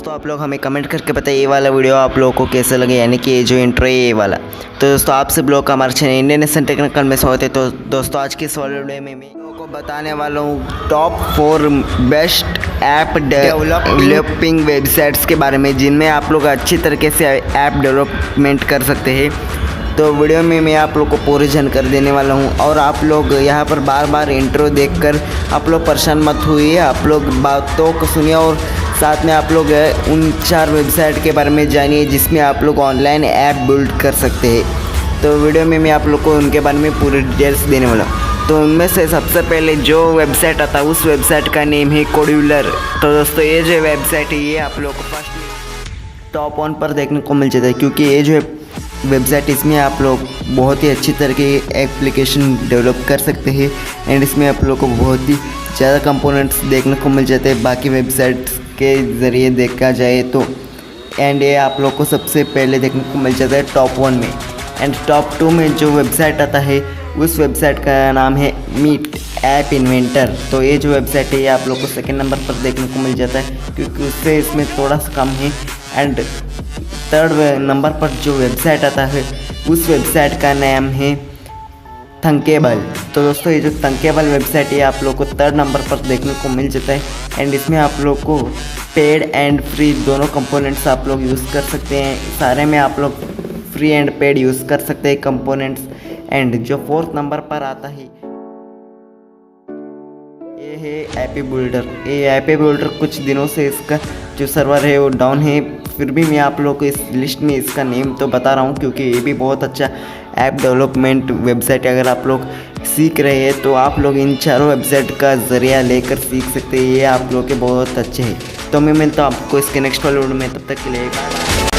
दोस्तों आप लोग हमें कमेंट करके बताइए ये वाला वीडियो आप लोगों को कैसा लगे, यानी कि ये जो इंट्रो है ये वाला। तो दोस्तों आप सब लोग का हमारे चैनल इंडियन एशियन टेक्निकल में स्वागत है। तो दोस्तों आज की इस वाले वीडियो में मैं लोगों को बताने वाला हूँ top 4 best app developing websites के बारे में, जिनमें आप लोग अच्छी तरीके से ऐप डेवलपमेंट कर सकते हैं। तो वीडियो में मैं आप लोग को पूरी जानकारी देने वाला हूं, और आप लोग यहां पर बार बार इंट्रो देखकर आप लोग परेशान मत हुई, आप लोग बातों को सुनिए और साथ में आप लोग उन 4 वेबसाइट के बारे में जानिए जिसमें आप लोग ऑनलाइन ऐप बिल्ड कर सकते हैं। तो वीडियो में मैं आप लोग को उनके बारे में पूरी डिटेल्स देने वाला हूँ। तो उनमें से सबसे पहले जो वेबसाइट आता है उस वेबसाइट का नेम है कोड्यूलर। तो दोस्तों ये जो वेबसाइट है ये आप लोग को फर्स्ट टॉप 1 पर देखने को मिल जाता है, क्योंकि ये जो वेबसाइट इसमें आप लोग बहुत ही अच्छी तरह के एप्लीकेशन डेवलप कर सकते हैं, एंड इसमें आप लोग को बहुत ही ज़्यादा कंपोनेंट्स देखने को मिल जाते हैं बाकी वेबसाइट्स के ज़रिए देखा जाए तो। एंड ये आप लोग को सबसे पहले देखने को मिल जाता है टॉप 1 में। एंड टॉप 2 में जो वेबसाइट आता है उस वेबसाइट का नाम है मीट ऐप इन्वेंटर। तो ये जो वेबसाइट है ये आप लोग को सेकेंड नंबर पर देखने को मिल जाता है, क्योंकि उससे इसमें थोड़ा सा कम है। एंड थर्ड नंबर पर जो वेबसाइट आता है उस वेबसाइट का नाम है थंकेबल। तो दोस्तों ये जो थंकेबल वेबसाइट है आप लोग को थर्ड नंबर पर देखने को मिल जाता है। एंड इसमें आप लोग को पेड एंड फ्री दोनों कंपोनेंट्स आप लोग यूज़ कर सकते हैं। सारे में आप लोग फ्री एंड पेड यूज़ कर सकते हैं कंपोनेंट्स। एंड जो फोर्थ नंबर पर आता है ये है ऐपी बिल्डर। ये ऐपी बिल्डर कुछ दिनों से इसका जो सर्वर है वो डाउन है, फिर भी मैं आप लोग को इस लिस्ट में इसका नेम तो बता रहा हूँ, क्योंकि ये भी बहुत अच्छा ऐप डेवलपमेंट वेबसाइट है। अगर आप लोग सीख रहे हैं तो आप लोग इन चारों वेबसाइट का ज़रिया लेकर सीख सकते हैं, ये आप लोग के बहुत अच्छे हैं। तो मैं मिलता हूँ आपको इसके नेक्स्ट वाले वीडियो में, तब तक के लिए।